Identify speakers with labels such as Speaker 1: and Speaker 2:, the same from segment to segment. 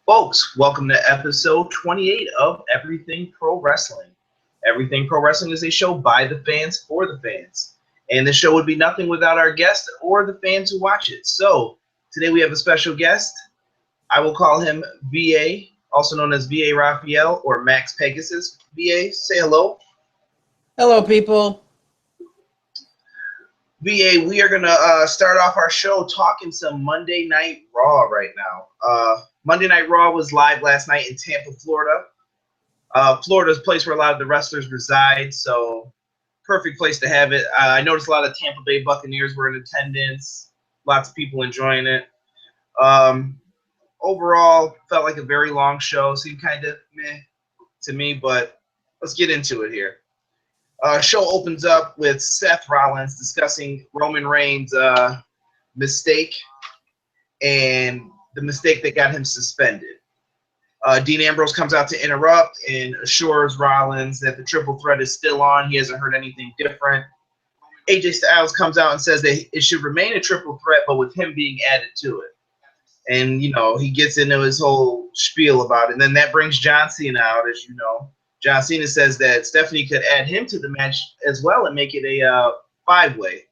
Speaker 1: Folks, welcome to episode 28 of Everything Pro Wrestling. Everything Pro Wrestling is a show by the fans for the fans. And the show would be nothing without our guests or the fans who watch it. So, today we have a special guest. I will call him VA, also known as VA Raphael or Max Pegasus. VA, say hello.
Speaker 2: Hello, people.
Speaker 1: VA, we are going to start off our show talking some Monday Night Raw right now. Monday Night Raw was live last night in Tampa, Florida. Florida is a place where a lot of the wrestlers reside, so perfect place to have it. I noticed a lot of Tampa Bay Buccaneers were in attendance, lots of people enjoying it. Overall, felt like a very long show, seemed kind of meh to me, but let's get into it here. Show opens up with Seth Rollins discussing Roman Reigns' mistake and the mistake that got him suspended. Dean Ambrose comes out to interrupt and assures Rollins that the triple threat is still on. He hasn't heard anything different. AJ Styles comes out and says that it should remain a triple threat, but with him being added to it. And, you know, he gets into his whole spiel about it. And then that brings John Cena out, as you know. John Cena says that Stephanie could add him to the match as well and make it a five-way.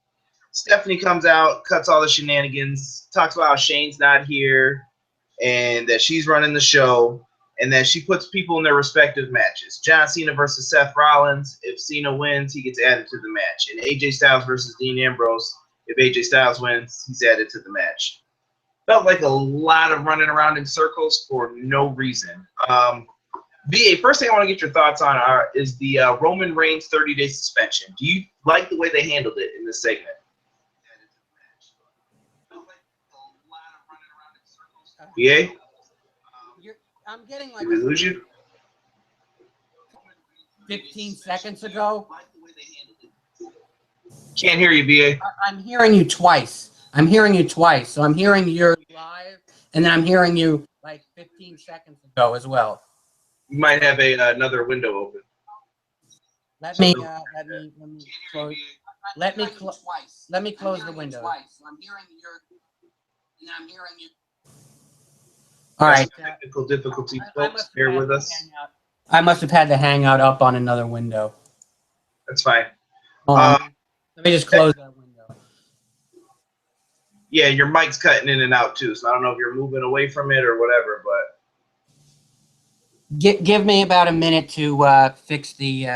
Speaker 1: Stephanie comes out, cuts all the shenanigans, talks about how Shane's not here and that she's running the show, and that she puts people in their respective matches. John Cena versus Seth Rollins. If Cena wins, he gets added to the match. And AJ Styles versus Dean Ambrose. If AJ Styles wins, he's added to the match. Felt like a lot of running around in circles for no reason. VA, first thing I want to get your thoughts on is the Roman Reigns 30-day suspension. Do you like the way they handled it in this segment? VA?
Speaker 2: I'm getting like
Speaker 1: Did we lose you?
Speaker 2: 15 seconds ago.
Speaker 1: Can't hear you, VA.
Speaker 2: I'm hearing you twice. So I'm hearing you live, and then I'm hearing you like 15 seconds ago as well.
Speaker 1: You might have another window open.
Speaker 2: Let me close. Let me close the window. So I'm hearing and I'm hearing you. All right.
Speaker 1: Technical difficulty, folks. Bear with us.
Speaker 2: I must have had to hang out up on another window.
Speaker 1: That's fine.
Speaker 2: Let me just close that window.
Speaker 1: Yeah, your mic's cutting in and out too, so I don't know if you're moving away from it or whatever, but
Speaker 2: give me about a minute to fix the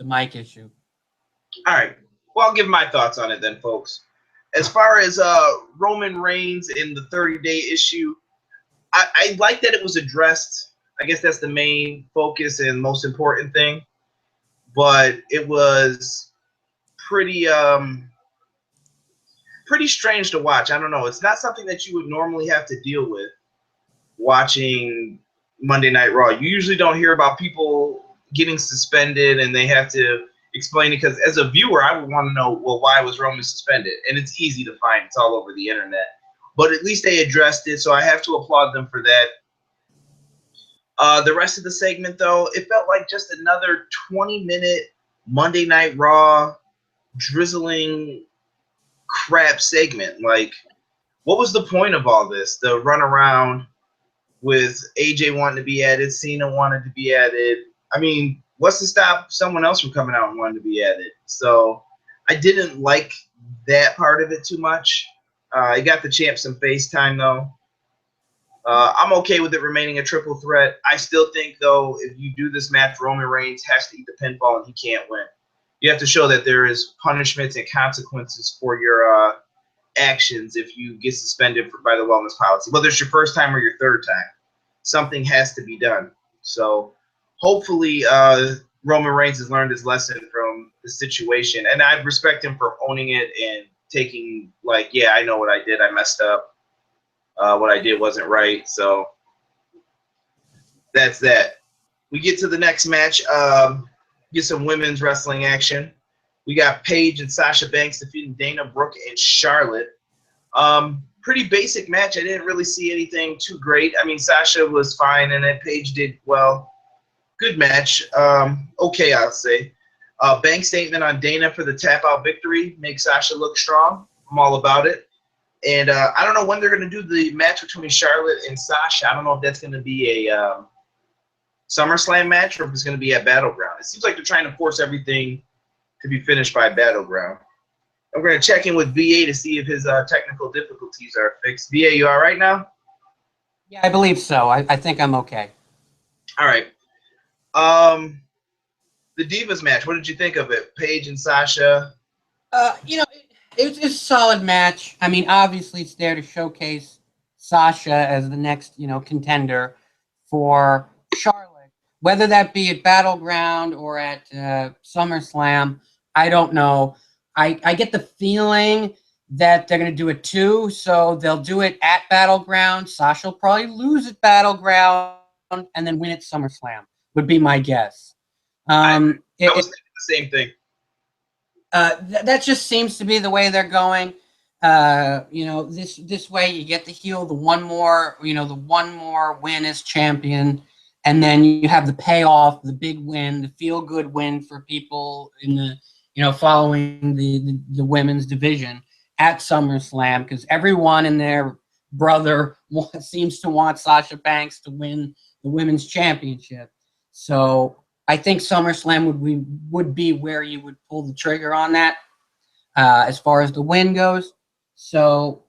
Speaker 2: mic issue.
Speaker 1: all right. Well, I'll give my thoughts on it then, folks. As far as Roman Reigns and the 30-day issue, I like that it was addressed. I guess that's the main focus and most important thing. But it was pretty strange to watch. I don't know. It's not something that you would normally have to deal with watching Monday Night Raw. You usually don't hear about people getting suspended and they have to explain it, because as a viewer, I would want to know, well, why was Roman suspended? And it's easy to find. It's all over the internet. But at least they addressed it, so I have to applaud them for that. The rest of the segment, though, it felt like just another 20-minute Monday Night Raw drizzling crap segment. Like, what was the point of all this? The runaround with AJ wanting to be added, Cena wanted to be added. I mean, what's to stop someone else from coming out and wanting to be added? So I didn't like that part of it too much. I got the champ some face time, though. I'm okay with it remaining a triple threat. I still think, though, if you do this match, Roman Reigns has to eat the pinfall and he can't win. You have to show that there is punishments and consequences for your actions if you get suspended by the wellness policy. Whether it's your first time or your third time, something has to be done. So hopefully Roman Reigns has learned his lesson from the situation. And I respect him for owning it and taking, like, yeah, I know what I did. I messed up. What I did wasn't right. So that's that. We get to the next match. Get some women's wrestling action. We got Paige and Sasha Banks defeating Dana Brooke and Charlotte. Pretty basic match. I didn't really see anything too great. I mean, Sasha was fine in it. Paige did well. Good match. Okay, I'll say. Banks' statement on Dana for the tap-out victory makes Sasha look strong. I'm all about it. And I don't know when they're going to do the match between Charlotte and Sasha. I don't know if that's going to be a SummerSlam match or if it's going to be at Battleground. It seems like they're trying to force everything to be finished by Battleground. I'm going to check in with VA to see if his technical difficulties are fixed. VA, you all right now?
Speaker 2: Yeah, I believe so. I think I'm okay.
Speaker 1: All right. The Divas match, what did you think of it? Paige and Sasha?
Speaker 2: You know, it was a solid match. I mean, obviously, it's there to showcase Sasha as the next, contender for Charlotte. Whether that be at Battleground or at SummerSlam, I don't know. I get the feeling that they're going to do it too, so they'll do it at Battleground. Sasha will probably lose at Battleground and then win at SummerSlam, would be my guess.
Speaker 1: I was thinking the same thing.
Speaker 2: That just seems to be the way they're going. This way you get the heel, the one more win as champion, and then you have the payoff, the big win, the feel good win for people in the following the women's division at SummerSlam, because everyone and their brother seems to want Sasha Banks to win the women's championship. So I think SummerSlam would be where you would pull the trigger on that, as far as the win goes. So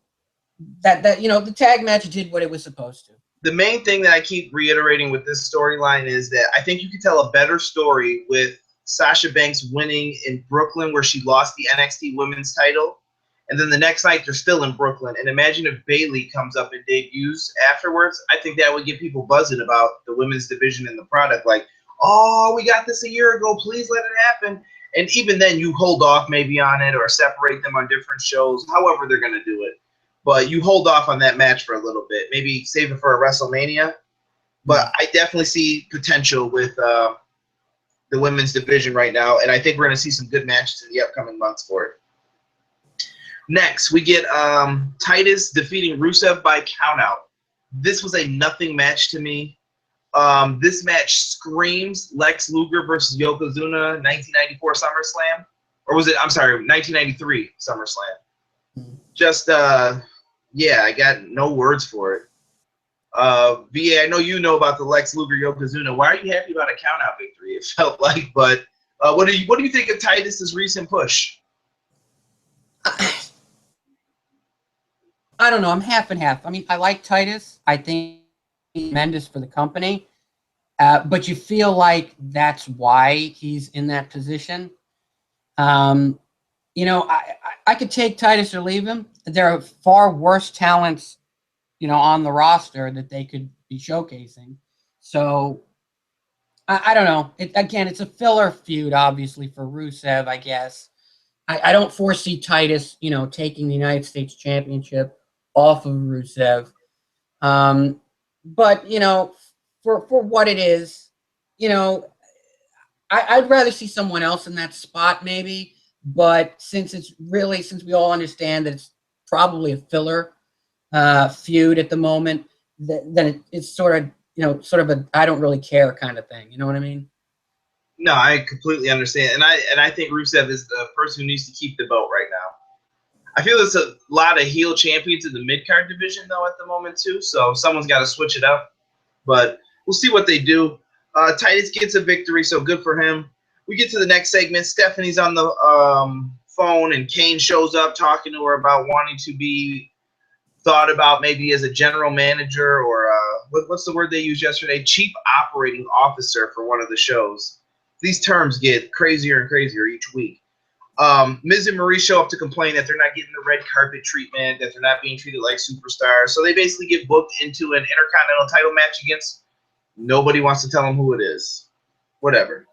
Speaker 2: that the tag match did what it was supposed to.
Speaker 1: The main thing that I keep reiterating with this storyline is that I think you could tell a better story with Sasha Banks winning in Brooklyn, where she lost the NXT Women's title, and then the next night they're still in Brooklyn. And imagine if Bayley comes up and debuts afterwards. I think that would get people buzzing about the women's division and the product. Like, oh, we got this a year ago. Please let it happen. And even then, you hold off maybe on it or separate them on different shows, however they're going to do it. But you hold off on that match for a little bit. Maybe save it for a WrestleMania. But I definitely see potential with the women's division right now, and I think we're going to see some good matches in the upcoming months for it. Next, we get Titus defeating Rusev by countout. This was a nothing match to me. This match screams Lex Luger versus Yokozuna 1994 SummerSlam. Or was it, I'm sorry, 1993 SummerSlam. Just, yeah, I got no words for it. VA, I know you know about the Lex Luger Yokozuna. Why are you happy about a countout victory? It felt like, but what do you think of Titus's recent push?
Speaker 2: I don't know. I'm half and half. I mean, I like Titus. I think he's tremendous for the company, but you feel like that's why he's in that position. I could take Titus or leave him. There are far worse talents, on the roster that they could be showcasing. So I don't know. It's a filler feud, obviously, for Rusev, I guess. I don't foresee Titus, taking the United States Championship off of Rusev. But, for what it is, I'd rather see someone else in that spot maybe. But since we all understand that it's probably a filler feud at the moment, then it's sort of a I don't really care kind of thing. You know what I mean?
Speaker 1: No, I completely understand, and I think Rusev is the person who needs to keep the belt right now. I feel there's a lot of heel champions in the mid-card division, though, at the moment, too, so someone's got to switch it up. But we'll see what they do. Titus gets a victory, so good for him. We get to the next segment. Stephanie's on the phone, and Kane shows up talking to her about wanting to be thought about maybe as a general manager or what's the word they used yesterday? Chief operating officer for one of the shows. These terms get crazier and crazier each week. Miz and Marie show up to complain that they're not getting the red carpet treatment, that they're not being treated like superstars. So they basically get booked into an Intercontinental title match against nobody wants to tell them who it is. Whatever.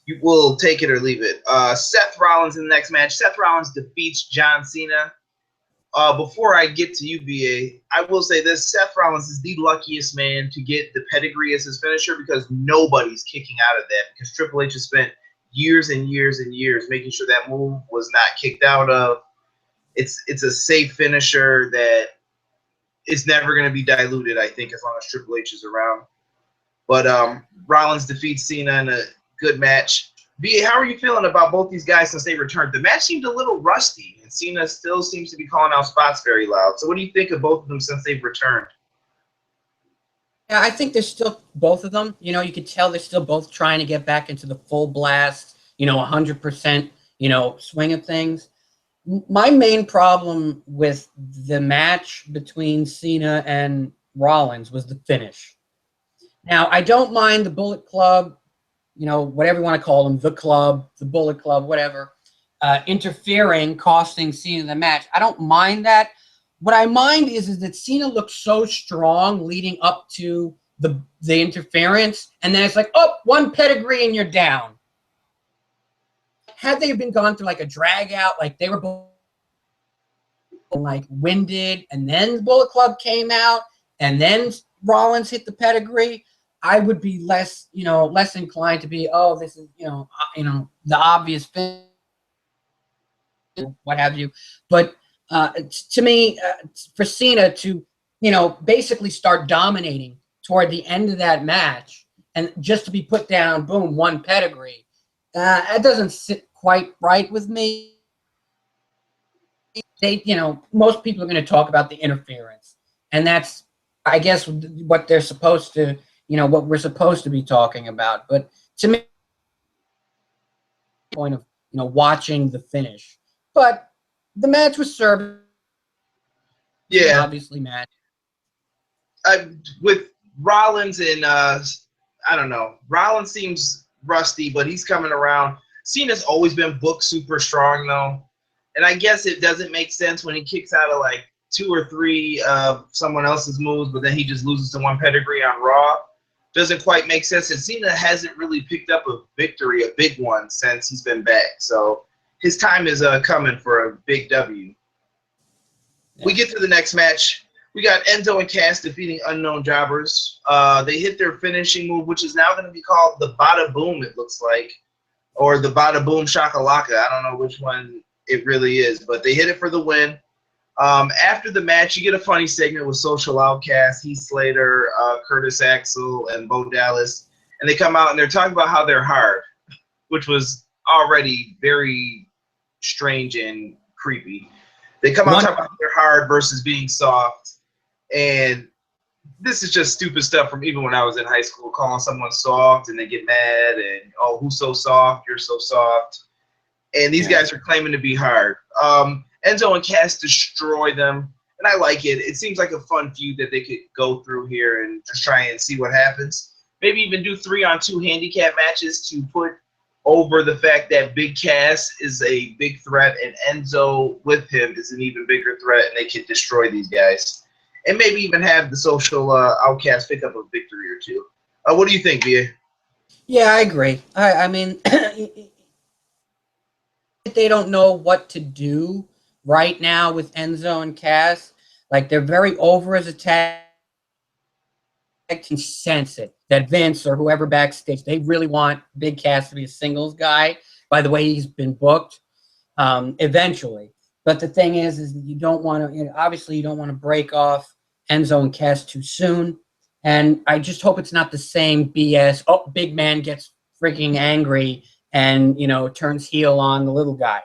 Speaker 1: You will take it or leave it. Seth Rollins in the next match. Seth Rollins defeats John Cena. Before I get to you, VA, I will say this. Seth Rollins is the luckiest man to get the pedigree as his finisher because nobody's kicking out of that because Triple H has spent years and years and years making sure that move was not kicked out of. It's a safe finisher that is never going to be diluted, I think, as long as Triple H is around. But Rollins defeats Cena in a good match. VA, how are you feeling about both these guys since they returned? The match seemed a little rusty, and Cena still seems to be calling out spots very loud. So what do you think of both of them since they've returned?
Speaker 2: Yeah, I think there's still both of them. You know, you could tell they're still both trying to get back into the full blast, 100%, swing of things. My main problem with the match between Cena and Rollins was the finish. Now, I don't mind the Bullet Club, whatever you want to call them, the club, the Bullet Club, whatever, interfering, costing Cena the match. I don't mind that. What I mind is that Cena looked so strong leading up to the interference, and then it's like, oh, one pedigree and you're down. Had they been gone through like a drag out, like they were both like winded, and then the Bullet Club came out, and then Rollins hit the pedigree, I would be less inclined to be, oh, this is, the obvious thing, what have you. But to me, for Cena to, basically start dominating toward the end of that match, and just to be put down, boom, one pedigree, that doesn't sit quite right with me. Most people are going to talk about the interference, and that's, I guess, what they're supposed to, what we're supposed to be talking about. But to me, point of watching the finish, but the match was served.
Speaker 1: Yeah,
Speaker 2: Obviously, match.
Speaker 1: With Rollins and I don't know. Rollins seems rusty, but he's coming around. Cena's always been booked super strong though, and I guess it doesn't make sense when he kicks out of like 2 or 3 of someone else's moves, but then he just loses to one pedigree on Raw. Doesn't quite make sense. And Cena hasn't really picked up a victory, a big one, since he's been back. So his time is coming for a big W. Yeah. We get to the next match. We got Enzo and Cass defeating Unknown Jobbers. They hit their finishing move, which is now going to be called the Bada Boom, it looks like, or the Bada Boom Shakalaka. I don't know which one it really is, but they hit it for the win. After the match, you get a funny segment with Social Outcast, Heath Slater, Curtis Axel, and Bo Dallas, and they come out and they're talking about how they're hard, which was already very strange and creepy. They come out talking about how they're hard versus being soft, and this is just stupid stuff from even when I was in high school, calling someone soft and they get mad and, oh, who's so soft? You're so soft. And these guys are claiming to be hard. Enzo and Cass destroy them, and I like it. It seems like a fun feud that they could go through here and just try and see what happens. Maybe even do 3-on-2 handicap matches to put over the fact that Big Cass is a big threat and Enzo with him is an even bigger threat, and they can destroy these guys. And maybe even have the Social Outcast pick up a victory or two. What do you think, Bia?
Speaker 2: Yeah, I agree. I mean, they don't know what to do right now with Enzo and Cass. Like, they're very over as a tag. I can sense it that Vince or whoever backstage, they really want Big Cass to be a singles guy. By the way, he's been booked eventually. But the thing is that you don't want to, obviously you don't want to break off Enzo and Cass too soon. And I just hope it's not the same BS. Oh, big man gets freaking angry and, turns heel on the little guy.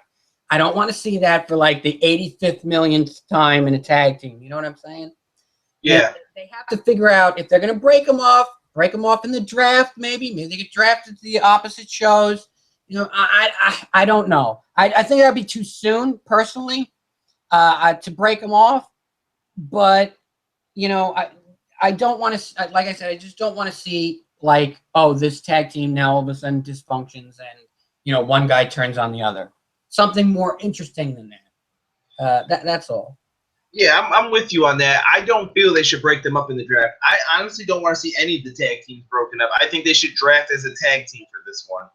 Speaker 2: I don't want to see that for like the 85th millionth time in a tag team. You know what I'm saying?
Speaker 1: Yeah.
Speaker 2: They have to figure out if they're going to break them off in the draft, maybe. Maybe they get drafted to the opposite shows. I don't know. I think that'd be too soon, personally, to break them off. But, I don't want to, like I said, I just don't want to see, like, oh, this tag team now all of a sudden dysfunctions and, one guy turns on the other. Something more interesting than that. That's all.
Speaker 1: Yeah, I'm with you on that. I don't feel they should break them up in the draft. I honestly don't want to see any of the tag teams broken up. I think they should draft as a tag team for this one.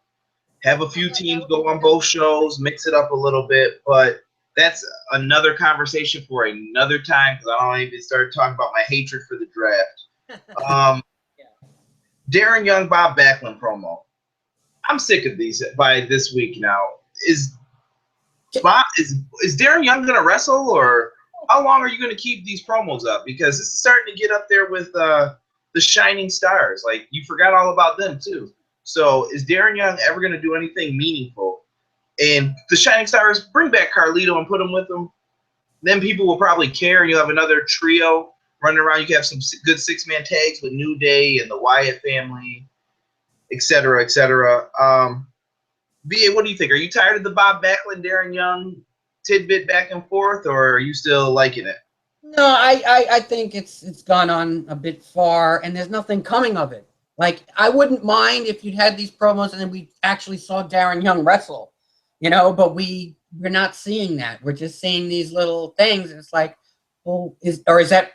Speaker 1: Have a few teams go on both shows, mix it up a little bit, but that's another conversation for another time because I don't even start talking about my hatred for the draft. Darren Young, Bob Backlund promo. I'm sick of these by this week now. Is Darren Young going to wrestle, or how long are you going to keep these promos up? Because this is starting to get up there with the shining stars. Like, you forgot all about them too. So is Darren Young ever going to do anything meaningful? And the Shining Stars, bring back Carlito and put him with them. Then people will probably care, and you'll have another trio running around. You can have some good six-man tags with New Day and the Wyatt family, etc., etc. BA, what do you think? Are you tired of the Bob Backlund, Darren Young tidbit back and forth, or are you still liking it?
Speaker 2: No, I think it's gone on a bit far, and there's nothing coming of it. Like, I wouldn't mind if you'd had these promos and then we actually saw Darren Young wrestle, but we're not seeing that. We're just seeing these little things, and it's like, well, is that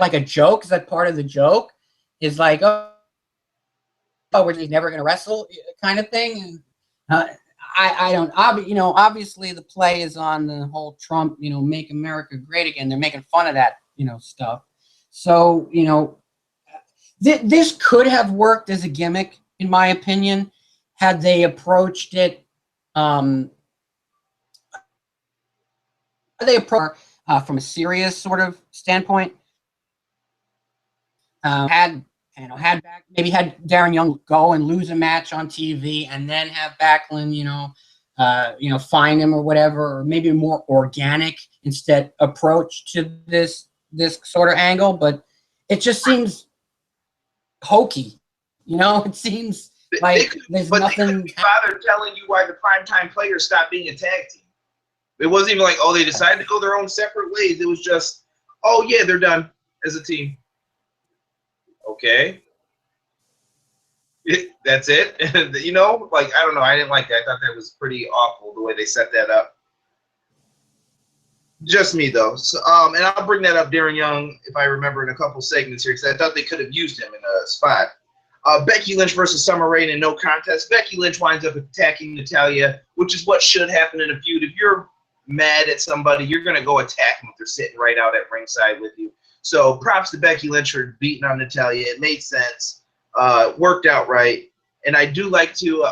Speaker 2: like a joke? Is that part of the joke? Is like, oh, he's never going to wrestle kind of thing. And I don't, obviously the play is on the whole Trump, make America great again. They're making fun of that, stuff. So, this could have worked as a gimmick, in my opinion, had they approached it, from a serious sort of standpoint. Had Darren Young go and lose a match on TV, and then have Backlund, find him or whatever, or maybe a more organic approach to this sort of angle. But it just seems hokey, It seems like there's nothing.
Speaker 1: They couldn't be bothered telling you why the primetime players stopped being a tag team. It wasn't even like, oh, they decided to go their own separate ways. It was just, oh yeah, they're done as a team. Okay. That's it. I don't know. I didn't like that. I thought that was pretty awful the way they set that up. Just me though. So, and I'll bring that up, Darren Young, if I remember, in a couple segments here, because I thought they could have used him in a spot. Becky Lynch versus Summer Rae in no contest. Becky Lynch winds up attacking Natalya, which is what should happen in a feud. If you're mad at somebody, you're going to go attack them if they're sitting right out at ringside with you. So props to Becky Lynch for beating on Natalya. It made sense. Worked out right. And I do like to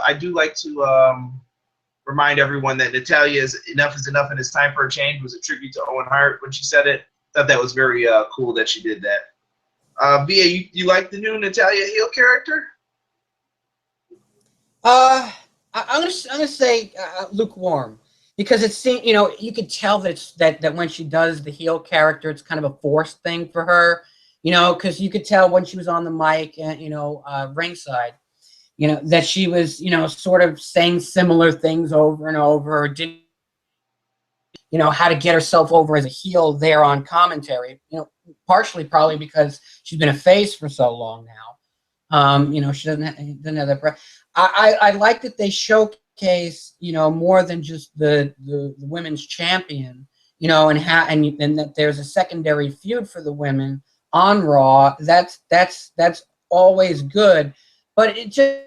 Speaker 1: remind everyone that Natalya is enough, and it's time for a change was a tribute to Owen Hart when she said it. Thought that was very cool that she did that. BA, you like the new Natalya heel character?
Speaker 2: I'm gonna say lukewarm, because it seems, you could tell that when she does the heel character, it's kind of a forced thing for her, because you could tell when she was on the mic and ringside, that she was sort of saying similar things over and over, didn't how to get herself over as a heel there on commentary, partially probably because she's been a face for so long now. She doesn't have that. I like that they showcase, more than just the women's champion, and that there's a secondary feud for the women on Raw. That's always good, but it just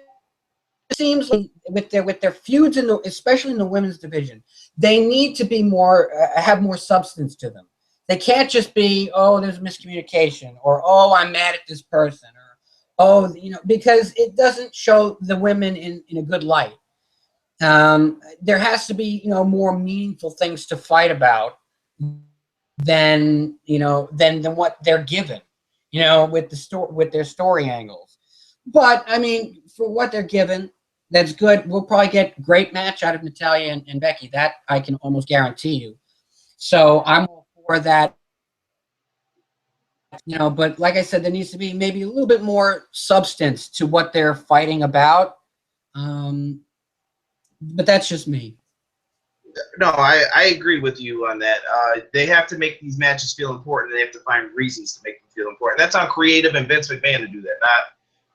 Speaker 2: seems like with their feuds especially in the women's division, they need to be more have more substance to them. They can't just be, oh, there's miscommunication, or oh, I'm mad at this person, or oh, because it doesn't show the women in a good light. There has to be more meaningful things to fight about than what they're given, with their story angles. But I mean, for what they're given, that's good. We'll probably get great match out of Natalya and Becky. That I can almost guarantee you. So I'm all for that. But like I said, there needs to be maybe a little bit more substance to what they're fighting about. But that's just me.
Speaker 1: No, I agree with you on that. They have to make these matches feel important. They have to find reasons to make them feel important. That's on creative and Vince McMahon to do that, not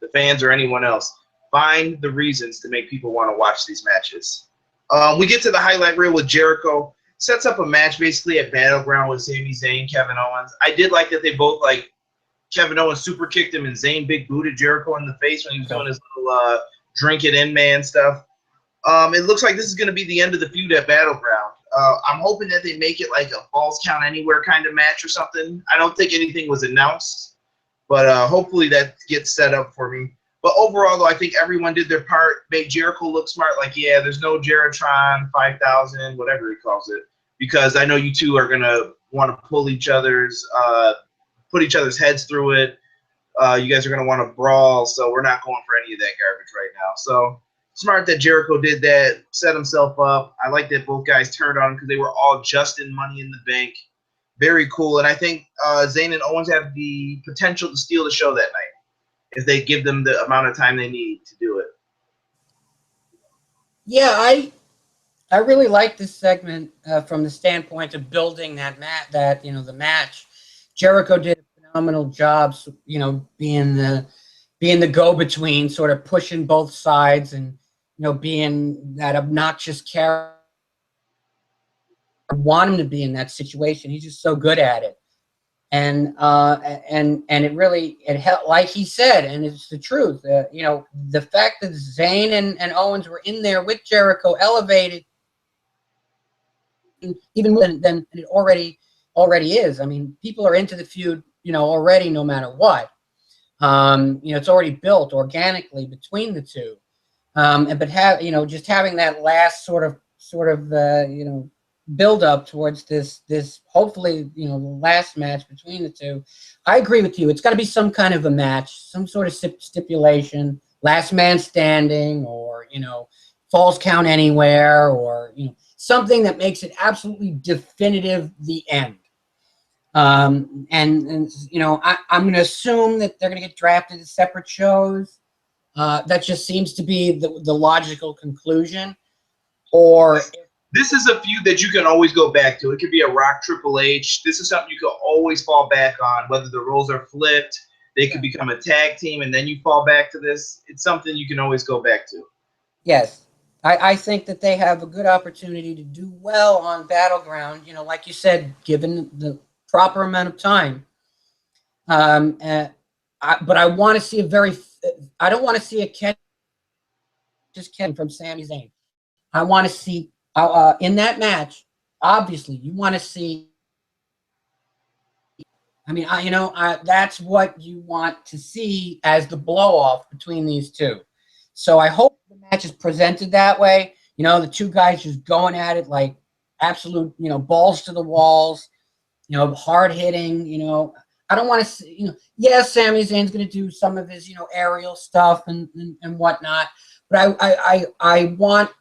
Speaker 1: the fans or anyone else. Find the reasons to make people want to watch these matches. We get to the highlight reel with Jericho. Sets up a match basically at Battleground with Sami Zayn, Kevin Owens. I did like that they both, Kevin Owens super kicked him and Zayn big booted Jericho in the face when he was doing his little drink it in man stuff. It looks like this is going to be the end of the feud at Battleground. I'm hoping that they make it like a Falls Count Anywhere kind of match or something. I don't think anything was announced, but hopefully that gets set up for me. But overall, though, I think everyone did their part, made Jericho look smart. Yeah, there's no Jeritron 5000, whatever he calls it, because I know you two are going to want to pull each other's, put each other's heads through it. You guys are going to want to brawl, so we're not going for any of that garbage right now. So Smart that Jericho did that, set himself up. I like that both guys turned on him because they were all just in Money in the Bank. Very cool. And I think Zayn and Owens have the potential to steal the show that night if they give them the amount of time they need to do it.
Speaker 2: Yeah, I really like this segment from the standpoint of building that the match. Jericho did a phenomenal job, being the go-between, sort of pushing both sides, and being that obnoxious character. I want him to be in that situation. He's just so good at it, and it really helped, like he said, and it's the truth. The fact that Zayn and Owens were in there with Jericho elevated even more than it already is. I mean, people are into the feud, already, no matter what. It's already built organically between the two. But just having that last sort of build up towards this hopefully, the last match between the two. I agree with you. It's got to be some kind of a match, some sort of stipulation, last man standing, or falls count anywhere, or something that makes it absolutely definitive, the end. I'm going to assume that they're going to get drafted as separate shows. That just seems to be the logical conclusion. Or
Speaker 1: this is a feud that you can always go back to. It could be a Rock Triple H. This is something you can always fall back on, whether the roles are flipped. They could become a tag team, and then you fall back to this. It's something you can always go back to.
Speaker 2: Yes. I think that they have a good opportunity to do well on Battleground, like you said, given the proper amount of time. But I want to see I don't want to see a Ken from Sami Zayn. I want to see in that match. Obviously, you want to see. I mean, that's what you want to see as the blow off between these two. So I hope the match is presented that way. The two guys just going at it like absolute, balls to the walls. Hard hitting. I don't want to see. Yes, Sami Zayn's going to do some of his, aerial stuff and whatnot. But I want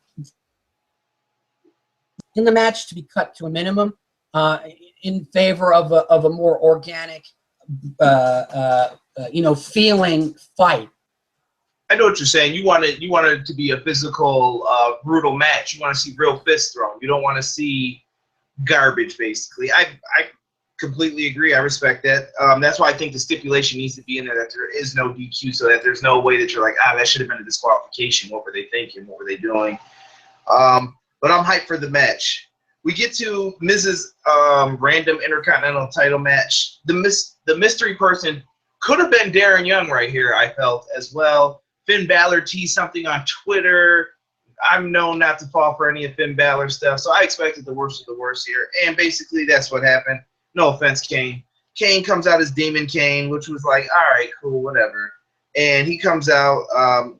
Speaker 2: in the match to be cut to a minimum in favor of a more organic, feeling fight.
Speaker 1: I know what you're saying. You want it to be a physical, brutal match. You want to see real fists thrown. You don't want to see garbage, basically. I completely agree. I respect that. That's why I think the stipulation needs to be in there that there is no DQ, so that there's no way that you're like, that should have been a disqualification. What were they thinking? What were they doing? But I'm hyped for the match. We get to Miz's random Intercontinental title match. The mystery person could have been Darren Young right here, I felt, as well. Finn Balor teased something on Twitter. I'm known not to fall for any of Finn Balor stuff, so I expected the worst of the worst here. And basically, that's what happened. No offense, Kane. Kane comes out as Demon Kane, which was like, all right, cool, whatever. And he comes out.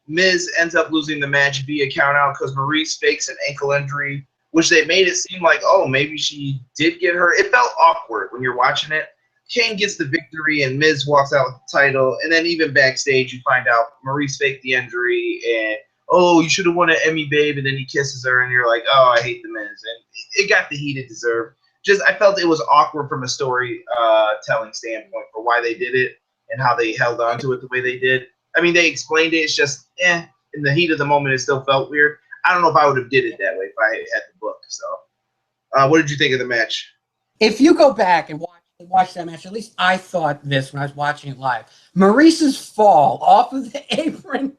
Speaker 1: Miz ends up losing the match via countout because Maurice fakes an ankle injury, which they made it seem like, oh, maybe she did get hurt. It felt awkward when you're watching it. Kane gets the victory, and Miz walks out with the title. And then even backstage, you find out Maurice faked the injury, and, oh, you should have won an Emmy, babe. And then he kisses her, and you're like, oh, I hate the Miz. And it got the heat it deserved. I felt it was awkward from a storytelling standpoint for why they did it and how they held on to it the way they did. I mean, they explained it. It's just, in the heat of the moment, it still felt weird. I don't know if I would have did it that way if I had the book. So, what did you think of the match?
Speaker 2: If you go back and watch that match, at least I thought this when I was watching it live. Maurice's fall off of the apron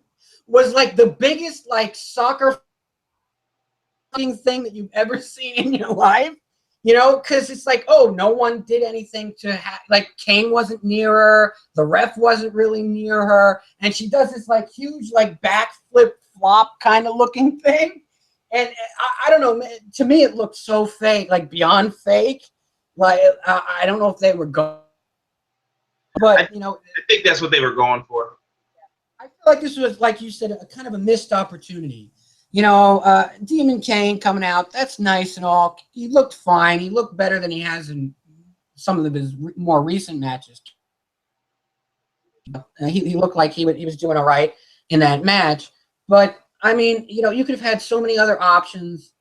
Speaker 2: was like the biggest soccer thing that you've ever seen in your life. Because it's like, oh, no one did anything to Kane wasn't near her, the ref wasn't really near her, and she does this huge backflip flop kind of looking thing, and I don't know. To me, it looked so fake, beyond fake. I don't know if they were going, but
Speaker 1: I think that's what they were going for.
Speaker 2: I feel like this was, like you said, a kind of a missed opportunity. Demon Kane coming out, that's nice and all. He looked fine. He looked better than he has in some of his more recent matches. He looked like he was doing all right in that match. But I mean, you know, you could have had so many other options.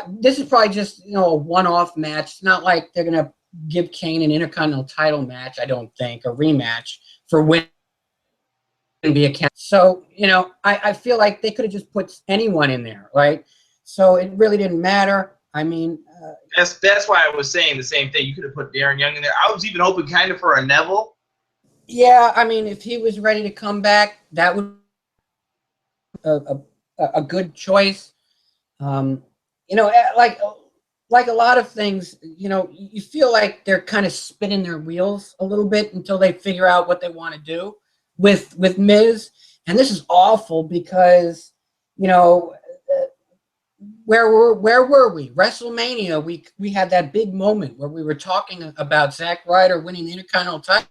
Speaker 2: This is probably just, you know, a one-off match. It's not like they're gonna give Kane an Intercontinental title match. I don't think a rematch for win and be a count. So, you know, I feel like they could have just put anyone in there, right? So it really didn't matter. I mean,
Speaker 1: that's why I was saying the same thing. You could have put Darren Young in there. I was even hoping kind of for a Neville.
Speaker 2: yeah, I mean, if he was ready to come back, that would be a good choice. You know, like a lot of things, you know, you feel like they're kind of spinning their wheels a little bit until they figure out what they want to do with Miz. And this is awful because, you know, where were we? WrestleMania, we had that big moment where we were talking about Zack Ryder winning the Intercontinental title.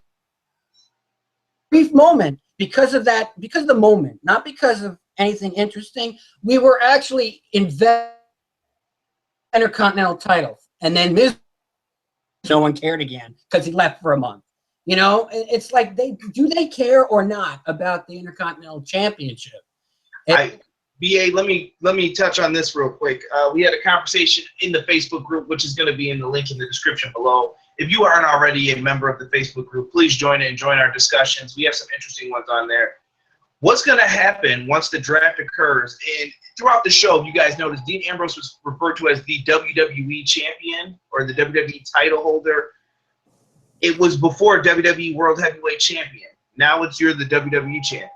Speaker 2: Brief moment because of that, because of the moment, not because of anything interesting. We were actually invested Intercontinental titles, and then Miz, no one cared again because he left for a month. You know, it's like they care or not about the Intercontinental Championship?
Speaker 1: BA, let me touch on this real quick. We had a conversation in the Facebook group, which is going to be in the link in the description below. If you aren't already a member of the Facebook group, please join it and join our discussions. We have some interesting ones on there. What's going to happen once the draft occurs? And throughout the show, you guys noticed Dean Ambrose was referred to as the WWE champion or the WWE title holder. It was before WWE World Heavyweight Champion. Now you're the WWE champion.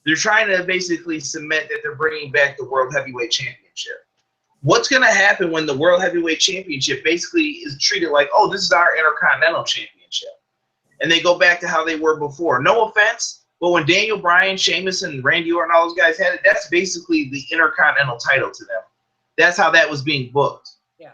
Speaker 1: They're trying to basically cement that they're bringing back the World Heavyweight Championship. What's going to happen when the World Heavyweight Championship basically is treated like, oh, this is our Intercontinental Championship? And they go back to how they were before. No offense, but when Daniel Bryan, Sheamus, and Randy Orton, all those guys had it, that's basically the Intercontinental title to them. That's how that was being booked.
Speaker 2: Yeah.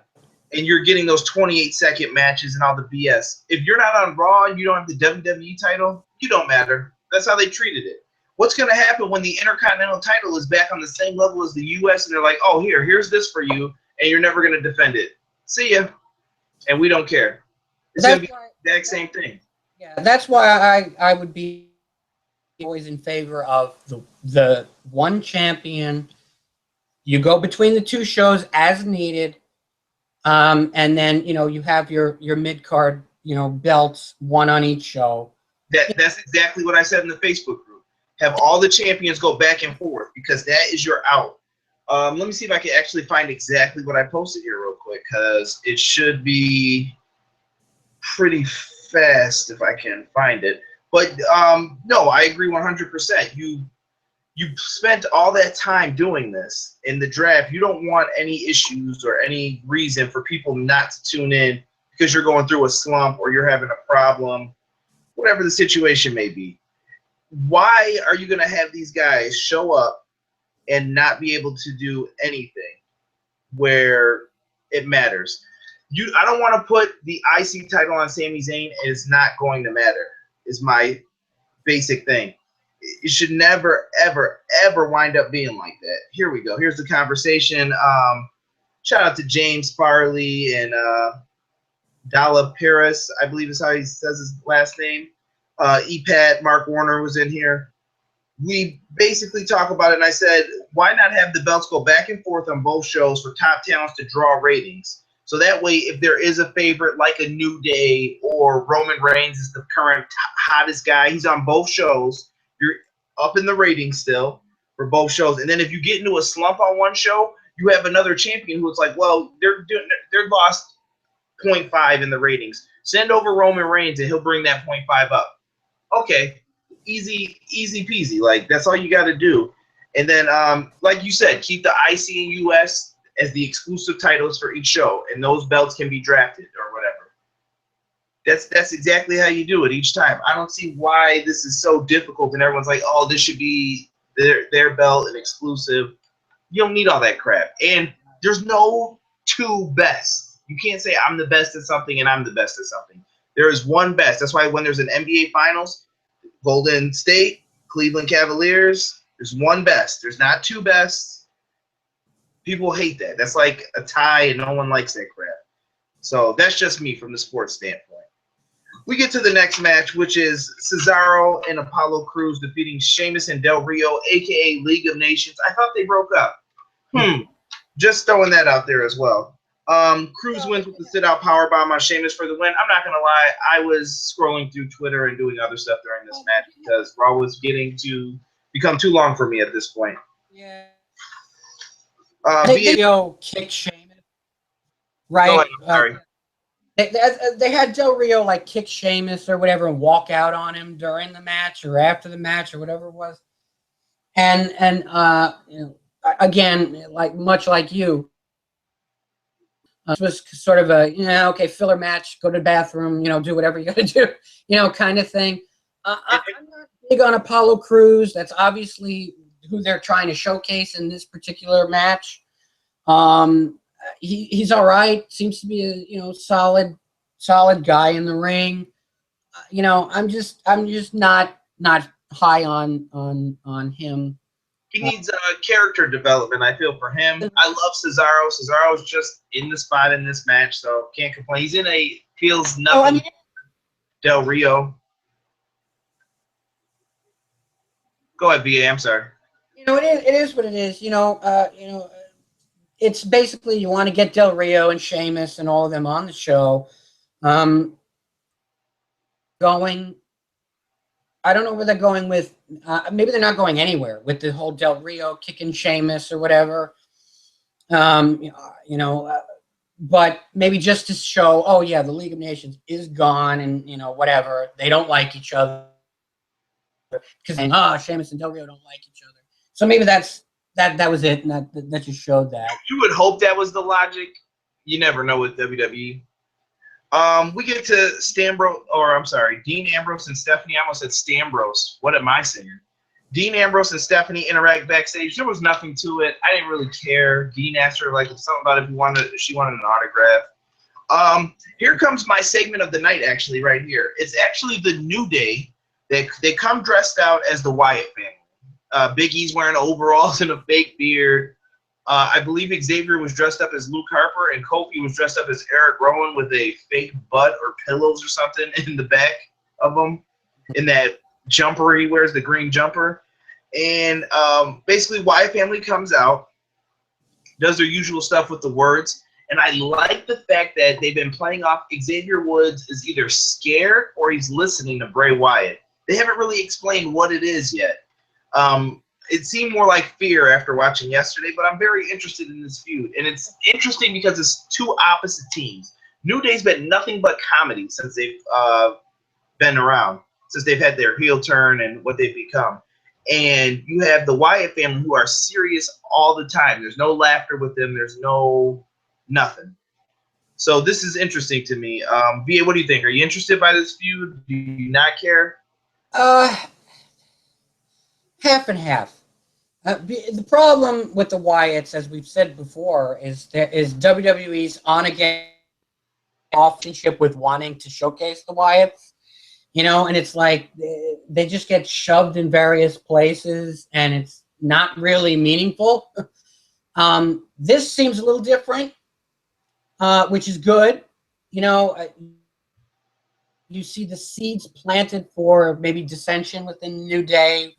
Speaker 1: And you're getting those 28-second matches and all the BS. If you're not on Raw and you don't have the WWE title, you don't matter. That's how they treated it. What's going to happen when the Intercontinental title is back on the same level as the U.S. and they're like, oh, here's this for you, and you're never going to defend it. See ya. And we don't care. It's going to be the exact same thing.
Speaker 2: Yeah, that's why I would be always in favor of the one champion. You go between the two shows as needed, and then, you know, you have your mid-card, you know, belts, one on each show.
Speaker 1: That's exactly what I said in the Facebook group. Have all the champions go back and forth because that is your out. Let me see if I can actually find exactly what I posted here real quick because it should be pretty fast if I can find it. But no, I agree 100%. You spent all that time doing this in the draft. You don't want any issues or any reason for people not to tune in because you're going through a slump or you're having a problem, whatever the situation may be. Why are you going to have these guys show up and not be able to do anything where it matters? I don't want to put the IC title on Sami Zayn. It's not going to matter, is my basic thing. It should never, ever, ever wind up being like that. Here we go. Here's the conversation. Shout out to James Farley and Dalla Paris, I believe is how he says his last name. EPAT, Mark Warner was in here. We basically talk about it, and I said, why not have the belts go back and forth on both shows for top talents to draw ratings? So that way, if there is a favorite like a New Day or Roman Reigns is the current hottest guy, he's on both shows, you're up in the ratings still for both shows. And then if you get into a slump on one show, you have another champion who's like, well, they're lost 0.5 in the ratings. Send over Roman Reigns, and he'll bring that 0.5 up. Okay, easy peasy. Like, that's all you got to do. And then, like you said, keep the IC and US as the exclusive titles for each show, and those belts can be drafted or whatever. That's exactly how you do it each time. I don't see why this is so difficult, and everyone's like, oh, this should be their belt and exclusive. You don't need all that crap. And there's no two best. You can't say I'm the best at something and I'm the best at something. There is one best. That's why when there's an NBA Finals, Golden State, Cleveland Cavaliers, there's one best. There's not two bests. People hate that. That's like a tie, and no one likes that crap. So that's just me from the sports standpoint. We get to the next match, which is Cesaro and Apollo Crews defeating Sheamus and Del Rio, aka League of Nations. I thought they broke up. Just throwing that out there as well. Crews wins with the sit-out powerbomb on Sheamus for the win. I'm not going to lie. I was scrolling through Twitter and doing other stuff during this match because Raw was getting to become too long for me at this point.
Speaker 2: Yeah.
Speaker 1: They
Speaker 2: kick Sheamus. Right.
Speaker 1: Go ahead, I'm sorry.
Speaker 2: They had Del Rio like kick Sheamus or whatever and walk out on him during the match or after the match or whatever it was. And you know, again, like much like you, it was sort of a okay filler match. Go to the bathroom, do whatever you got to do, kind of thing. I'm not big on Apollo Crews. That's obviously who they're trying to showcase in this particular match. He's all right. Seems to be a solid guy in the ring. I'm just not high on him.
Speaker 1: He needs character development, I feel, for him. I love Cesaro. Cesaro's just in the spot in this match, so can't complain. He's in feels nothing. Del Rio. Go ahead, BA. I'm sorry.
Speaker 2: It is what it is. It's basically you want to get Del Rio and Sheamus and all of them on the show. I don't know where they're going with. Maybe they're not going anywhere with the whole Del Rio kicking Sheamus or whatever. But maybe just to show, oh yeah, the League of Nations is gone, and whatever, they don't like each other because Sheamus and Del Rio don't like each other. So maybe that was it, and that just showed that.
Speaker 1: You would hope that was the logic. You never know with WWE. We get to Dean Ambrose and Stephanie. I almost said Stambros. What am I saying? Dean Ambrose and Stephanie interact backstage. There was nothing to it. I didn't really care. Dean asked her something about if she wanted an autograph. Here comes my segment of the night. Actually, right here, it's actually the New Day. They come dressed out as the Wyatt family. Big E's wearing overalls and a fake beard. I believe Xavier was dressed up as Luke Harper, and Kofi was dressed up as Eric Rowan with a fake butt or pillows or something in the back of him, in that jumper he wears, the green jumper. And basically, Wyatt family comes out, does their usual stuff with the words, and I like the fact that they've been playing off Xavier Woods is either scared or he's listening to Bray Wyatt. They haven't really explained what it is yet. It seemed more like fear after watching yesterday, but I'm very interested in this feud. And it's interesting because it's two opposite teams. New Day's been nothing but comedy since they've been around, since they've had their heel turn and what they've become. And you have the Wyatt family who are serious all the time. There's no laughter with them. There's no nothing. So this is interesting to me. VA, what do you think? Are you interested by this feud? Do you not care?
Speaker 2: Half and half. The problem with the Wyatts, as we've said before, is WWE's on-again relationship with wanting to showcase the Wyatts, and it's like they just get shoved in various places, and it's not really meaningful. This seems a little different, which is good. You see the seeds planted for maybe dissension within the New Day,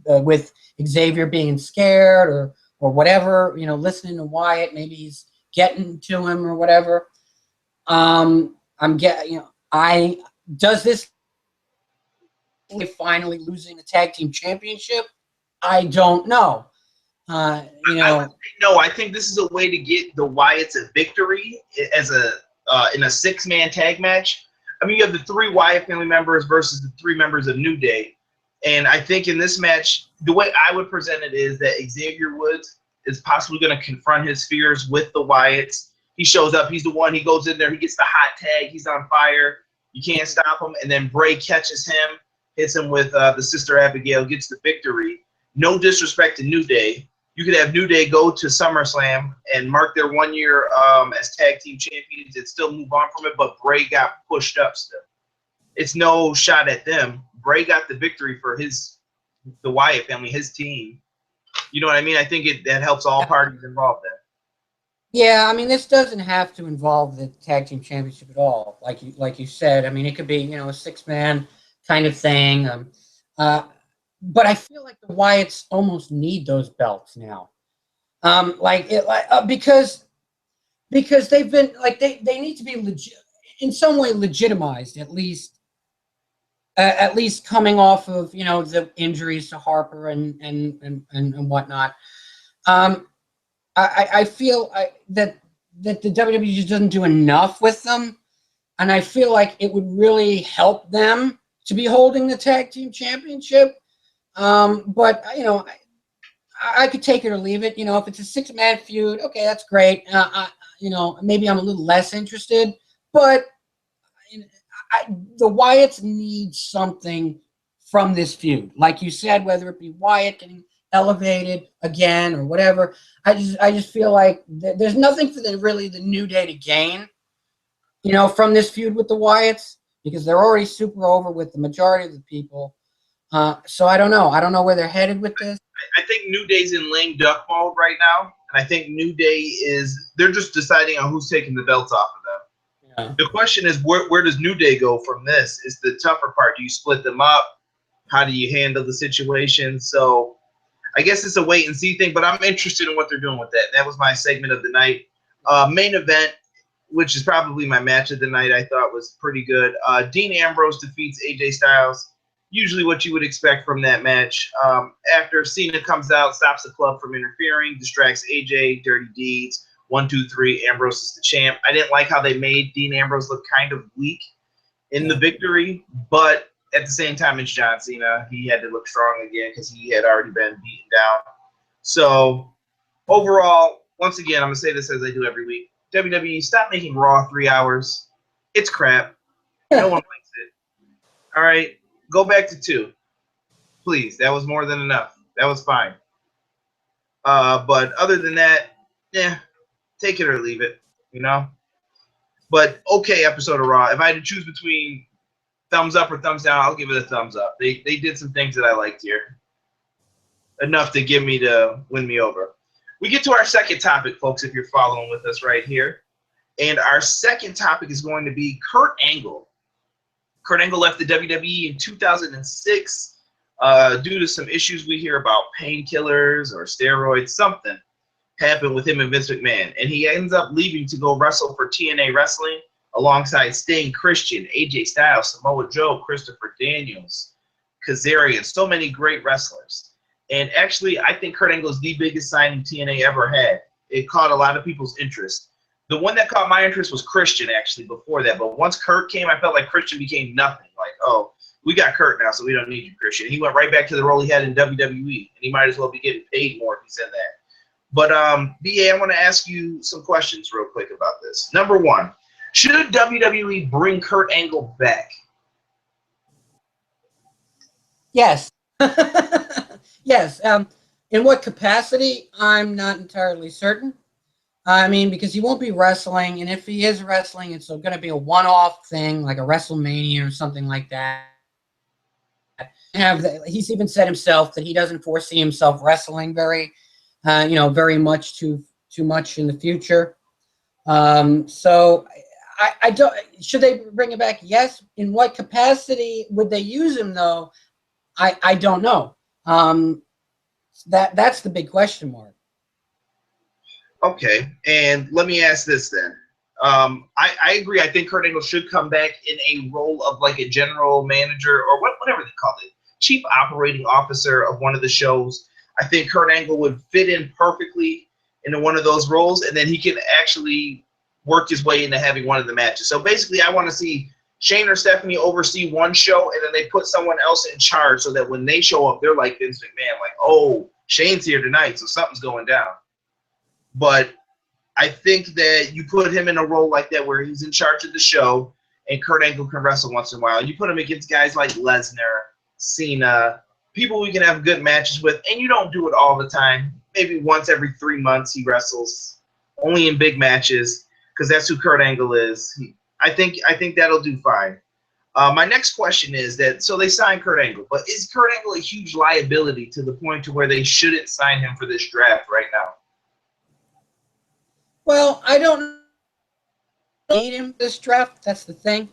Speaker 2: with Xavier being scared or whatever, listening to Wyatt, maybe he's getting to him or whatever. Does this finally losing the tag team championship? I don't know.
Speaker 1: No, I think this is a way to get the Wyatts a victory as in a 6-man tag match. I mean, you have the 3 Wyatt family members versus the 3 members of New Day. And I think in this match, the way I would present it is that Xavier Woods is possibly going to confront his fears with the Wyatts. He shows up. He's the one. He goes in there. He gets the hot tag. He's on fire. You can't stop him. And then Bray catches him, hits him with the Sister Abigail, gets the victory. No disrespect to New Day. You could have New Day go to SummerSlam and mark their 1 year as tag team champions and still move on from it, but Bray got pushed up still. It's no shot at them. Bray got the victory for the Wyatt family, his team. You know what I mean? I think that helps all parties involved there.
Speaker 2: Yeah, I mean, this doesn't have to involve the tag team championship at all. Like you said, I mean, it could be, you know, a 6-man kind of thing. Uh, but I feel like the Wyatts almost need those belts now. Because they've been like they need to be legit in some way legitimized at least coming off of, you know, the injuries to Harper and whatnot. Um, I feel that the WWE just doesn't do enough with them, and I feel like it would really help them to be holding the tag team championship. But you know, I could take it or leave it. You know, if it's a 6-man feud, okay, that's great. You know, maybe I'm a little less interested, but I, the Wyatts need something from this feud. Like you said, whether it be Wyatt getting elevated again or whatever, I just feel like there's nothing for the New Day to gain, you know, from this feud with the Wyatts, because they're already super over with the majority of the people. So I don't know. I don't know where they're headed with this.
Speaker 1: I think New Day's in lame duck mode right now, and I think New Day they're just deciding on who's taking the belts off of them.
Speaker 2: Yeah.
Speaker 1: The question is, where does New Day go from this? Is the tougher part. Do you split them up? How do you handle the situation? So I guess it's a wait and see thing, but I'm interested in what they're doing with that. That was my segment of the night. Main event, which is probably my match of the night, I thought was pretty good. Dean Ambrose defeats AJ Styles. Usually what you would expect from that match. After Cena comes out, stops the club from interfering, distracts AJ, Dirty Deeds. 1, 2, 3, Ambrose is the champ. I didn't like how they made Dean Ambrose look kind of weak in the victory, but at the same time, it's John Cena. He had to look strong again because he had already been beaten down. So overall, once again, I'm going to say this as I do every week. WWE, stop making Raw 3 hours. It's crap. No one likes it. All right, go back to 2. Please, that was more than enough. That was fine. But other than that, yeah, take it or leave it, you know? But okay episode of Raw. If I had to choose between thumbs up or thumbs down, I'll give it a thumbs up. They did some things that I liked here. Enough to win me over. We get to our second topic, folks, if you're following with us right here. And our second topic is going to be Kurt Angle. Kurt Angle left the WWE in 2006 due to some issues we hear about, painkillers or steroids, something happened with him and Vince McMahon. And he ends up leaving to go wrestle for TNA Wrestling alongside Sting, Christian, AJ Styles, Samoa Joe, Christopher Daniels, Kazarian, so many great wrestlers. And actually, I think Kurt Angle is the biggest signing TNA ever had. It caught a lot of people's interest. The one that caught my interest was Christian, actually, before that. But once Kurt came, I felt like Christian became nothing. Like, oh, we got Kurt now, so we don't need you, Christian. He went right back to the role he had in WWE, and he might as well be getting paid more if he's in that. But, BA, I want to ask you some questions real quick about this. Number one, should WWE bring Kurt Angle back?
Speaker 2: Yes. Yes. In what capacity? I'm not entirely certain. I mean, because he won't be wrestling, and if he is wrestling, it's going to be a one-off thing, like a WrestleMania or something like that. He's even said himself that he doesn't foresee himself wrestling very much too much in the future. So I don't. Should they bring him back? Yes. In what capacity would they use him though? I don't know. That's the big question mark.
Speaker 1: Okay, and let me ask this then. I agree. I think Kurt Angle should come back in a role of like a general manager or whatever they call it, chief operating officer of one of the shows. I think Kurt Angle would fit in perfectly into one of those roles, and then he can actually work his way into having one of the matches. So basically, I want to see Shane or Stephanie oversee one show, and then they put someone else in charge so that when they show up, they're like Vince McMahon, like, oh, Shane's here tonight, so something's going down. But I think that you put him in a role like that where he's in charge of the show and Kurt Angle can wrestle once in a while. And you put him against guys like Lesnar, Cena, people we can have good matches with, and you don't do it all the time. Maybe once every 3 months he wrestles, only in big matches, because that's who Kurt Angle is. I think that'll do fine. My next question is that, so they signed Kurt Angle, but is Kurt Angle a huge liability to the point to where they shouldn't sign him for this draft right now?
Speaker 2: Well, I don't need him this draft. That's the thing.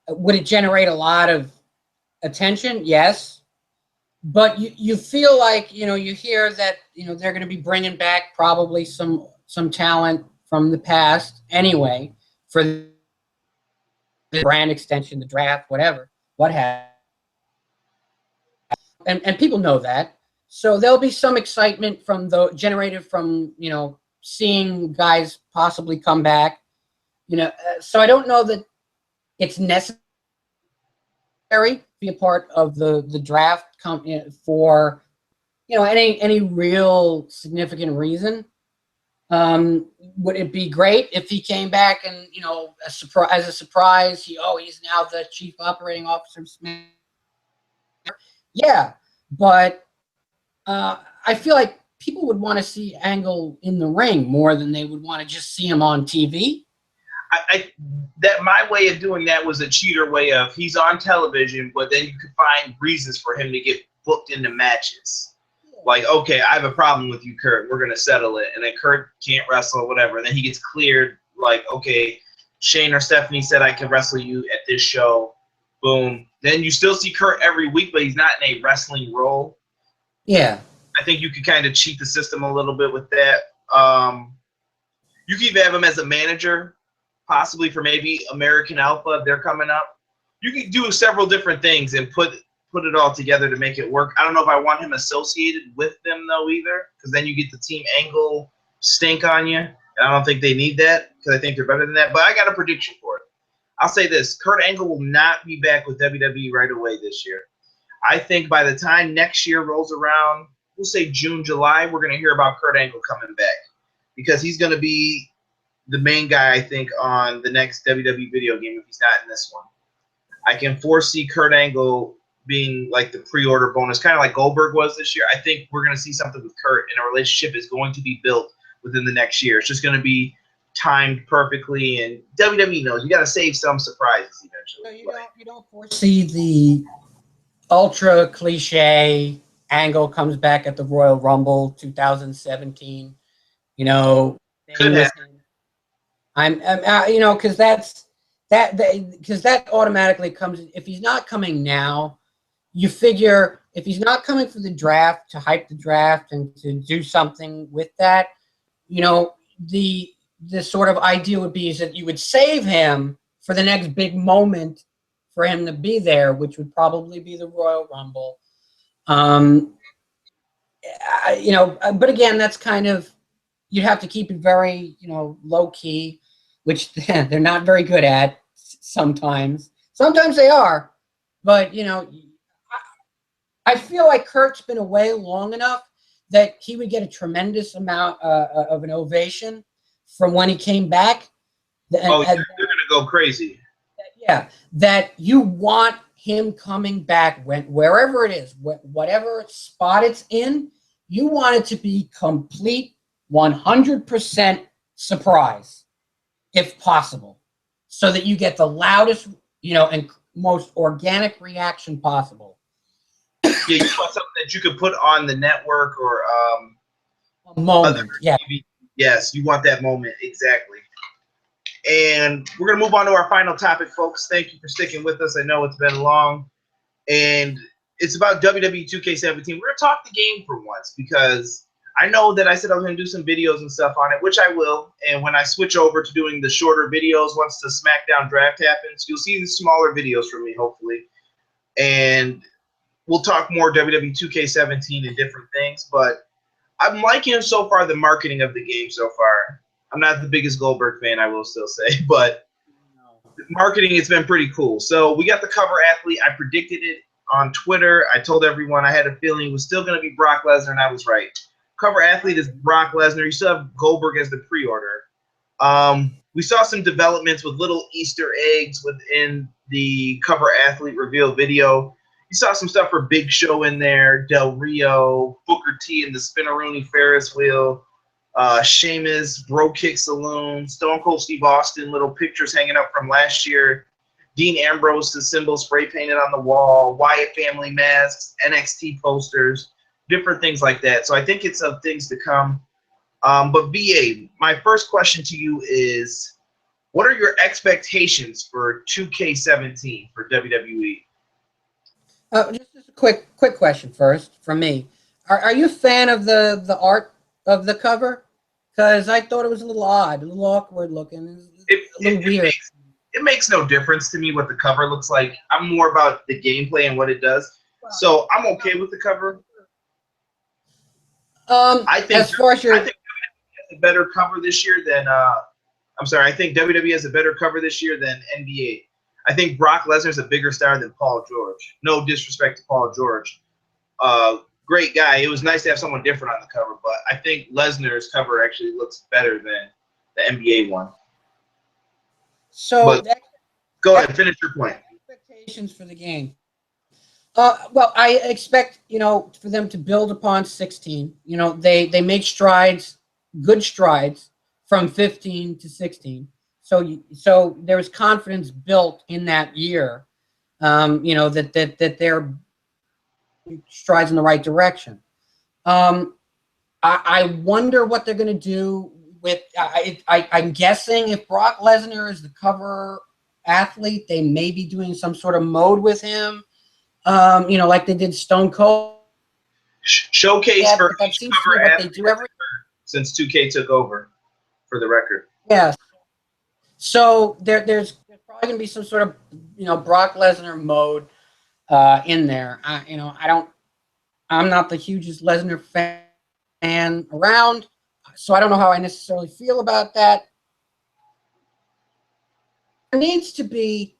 Speaker 2: Would it generate a lot of attention? Yes. But you feel like, you hear that, they're going to be bringing back probably some talent from the past anyway for the brand extension, the draft, whatever, what have. And people know that. So there'll be some excitement generated from, seeing guys possibly come back. So I don't know that it's necessary to be a part of the draft for any real significant reason. Would it be great if he came back and as a surprise, he's now the chief operating officer of Smith? Yeah, but I feel like people would want to see Angle in the ring more than they would want to just see him on TV.
Speaker 1: That my way of doing that was a cheater way of he's on television, but then you could find reasons for him to get booked into matches. Like, okay, I have a problem with you, Kurt. We're going to settle it. And then Kurt can't wrestle or whatever. And then he gets cleared. Like, okay, Shane or Stephanie said I can wrestle you at this show. Boom. Then you still see Kurt every week, but he's not in a wrestling role.
Speaker 2: Yeah.
Speaker 1: I think you could kind of cheat the system a little bit with that. You could even have him as a manager, possibly for maybe American Alpha if they're coming up. You could do several different things and put it all together to make it work. I don't know if I want him associated with them, though, either, because then you get the Team Angle stink on you. And I don't think they need that because I think they're better than that. But I got a prediction for it. I'll say this. Kurt Angle will not be back with WWE right away this year. I think by the time next year rolls around, we'll say June, July, we're going to hear about Kurt Angle coming back because he's going to be the main guy, I think, on the next WWE video game if he's not in this one. I can foresee Kurt Angle being like the pre-order bonus, kind of like Goldberg was this year. I think we're going to see something with Kurt, and a relationship is going to be built within the next year. It's just going to be timed perfectly, and WWE knows you got to save some surprises eventually.
Speaker 2: So you don't foresee the ultra cliche Angle comes back at the Royal Rumble 2017.
Speaker 1: Could happen.
Speaker 2: Because that automatically comes. If he's not coming now, you figure if he's not coming for the draft to hype the draft and to do something with that, the sort of idea would be is that you would save him for the next big moment for him to be there, which would probably be the Royal Rumble. But again, that's kind of, you'd have to keep it very, low key, which they're not very good at sometimes. Sometimes they are, but I feel like Kurt's been away long enough that he would get a tremendous amount of an ovation from when he came back.
Speaker 1: They're going to go crazy.
Speaker 2: Yeah, that you want him coming back wherever it is, whatever spot it's in, you want it to be complete 100% surprise, if possible, so that you get the loudest, and most organic reaction possible.
Speaker 1: Yeah, you want something that you could put on the network or
Speaker 2: a moment. Yeah.
Speaker 1: TV. Yes, you want that moment, exactly. And we're going to move on to our final topic, folks. Thank you for sticking with us. I know it's been long. And it's about WWE2K17. We're going to talk the game for once because I know that I said I was going to do some videos and stuff on it, which I will. And when I switch over to doing the shorter videos, once the SmackDown draft happens, you'll see the smaller videos from me, hopefully. And we'll talk more WWE2K17 and different things. But I'm liking so far the marketing of the game so far. I'm not the biggest Goldberg fan, I will still say, but marketing has been pretty cool. So we got the cover athlete. I predicted it on Twitter. I told everyone I had a feeling it was still going to be Brock Lesnar, and I was right. Cover athlete is Brock Lesnar. You still have Goldberg as the pre-order. We saw some developments with little Easter eggs within the cover athlete reveal video. You saw some stuff for Big Show in there, Del Rio, Booker T in the Spinneroonie Ferris wheel, Sheamus, Bro Kick Saloon, Stone Cold Steve Austin, little pictures hanging up from last year, Dean Ambrose, the symbol spray painted on the wall, Wyatt family masks, NXT posters, different things like that. So I think it's of things to come. But VA, my first question to you is, what are your expectations for 2K17 for WWE?
Speaker 2: Just a quick question first from me. Are you a fan of the art of the cover? Because I thought it was a little odd, a little awkward looking,
Speaker 1: It,
Speaker 2: a little
Speaker 1: it, it
Speaker 2: weird.
Speaker 1: makes it makes no difference to me what the cover looks like. I'm more about the gameplay and what it does. So I'm okay with the cover. I think
Speaker 2: As far as
Speaker 1: I
Speaker 2: your
Speaker 1: think a better cover this year than I'm sorry, I think WWE has a better cover this year than NBA. I think Brock Lesnar's a bigger star than Paul George. No disrespect to Paul George. Great guy. It was nice to have someone different on the cover, but I think Lesnar's cover actually looks better than the NBA one.
Speaker 2: so
Speaker 1: But go ahead, finish your point.
Speaker 2: expectations for the game. Well, I expect for them to build upon 16. They make strides, good strides from 15 to 16. So there was confidence built in that year. That they're strides in the right direction. Um, I wonder what they're going to do with. I'm guessing if Brock Lesnar is the cover athlete, they may be doing some sort of mode with him. Like they did Stone Cold.
Speaker 1: Showcase for
Speaker 2: That
Speaker 1: each
Speaker 2: seems to be
Speaker 1: cover
Speaker 2: what they
Speaker 1: athlete
Speaker 2: do every.
Speaker 1: since 2K took over, for the record.
Speaker 2: Yes. So there's probably going to be some sort of Brock Lesnar mode in there. I'm not the hugest Lesnar fan around, so I don't know how I necessarily feel about that. There needs to be,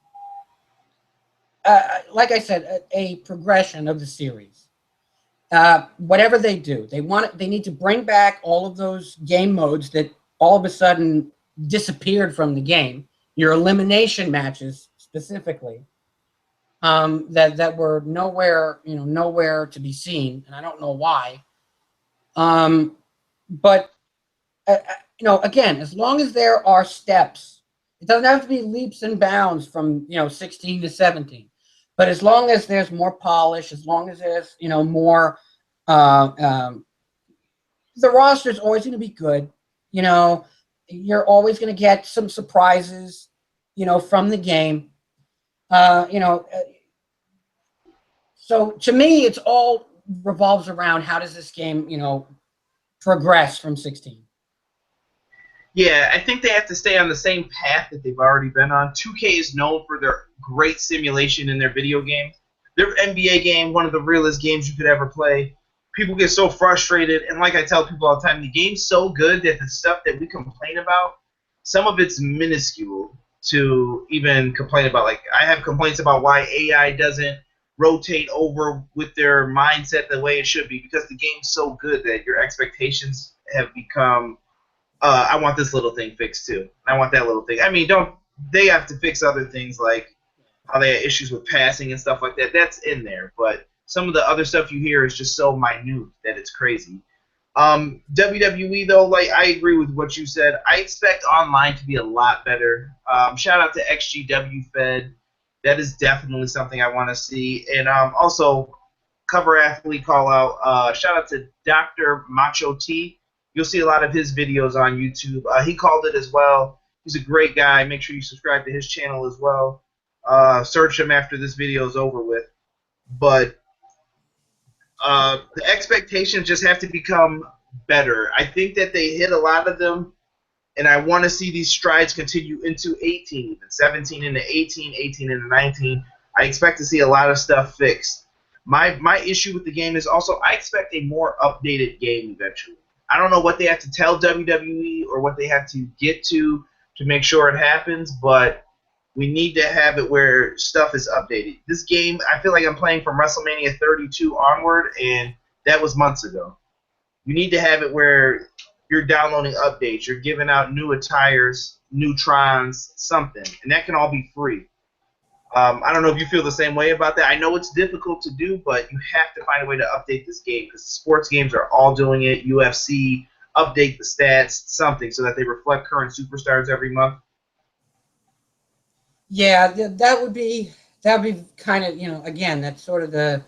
Speaker 2: like I said, a progression of the series. Whatever they do, they need to bring back all of those game modes that all of a sudden disappeared from the game. Your elimination matches specifically, that were nowhere to be seen, and I don't know why. But again, as long as there are steps, it doesn't have to be leaps and bounds from 16 to 17. But as long as there's more polish, as long as there's more, uh, um, the roster is always going to be good. You know, you're always going to get some surprises, from the game. Uh, you know, uh, so to me, it's all revolves around how does this game, progress from 16.
Speaker 1: Yeah, I think they have to stay on the same path that they've already been on. 2K is known for their great simulation in their video games. Their NBA game, one of the realest games you could ever play. People get so frustrated, and like I tell people all the time, the game's so good that the stuff that we complain about, some of it's minuscule to even complain about. Like, I have complaints about why AI doesn't rotate over with their mindset the way it should be, because the game's so good that your expectations have become I want this little thing fixed too. I want that little thing. I mean, don't they have to fix other things like how they have issues with passing and stuff like that? That's in there, but some of the other stuff you hear is just so minute that it's crazy. WWE though, like I agree with what you said. I expect online to be a lot better. Shout out to XGW Fed. That is definitely something I want to see, and also cover athlete call out. Shout out to Dr. Macho T. You'll see a lot of his videos on YouTube. He called it as well. He's a great guy. Make sure you subscribe to his channel as well. Search him after this video is over with. But the expectations just have to become better. I think that they hit a lot of them, and I want to see these strides continue into 18, 17 into 18, 18 into 19. I expect to see a lot of stuff fixed. My issue with the game is also I expect a more updated game eventually. I don't know what they have to tell WWE or what they have to get to make sure it happens, but we need to have it where stuff is updated. This game, I feel like I'm playing from WrestleMania 32 onward, and that was months ago. You need to have it where you're downloading updates, you're giving out new attires, new trons, something, and that can all be free. I don't know if you feel the same way about that. I know it's difficult to do, but you have to find a way to update this game because sports games are all doing it. UFC, update the stats, something, so that they reflect current superstars every month.
Speaker 2: Yeah, that would be kind of again that's sort of the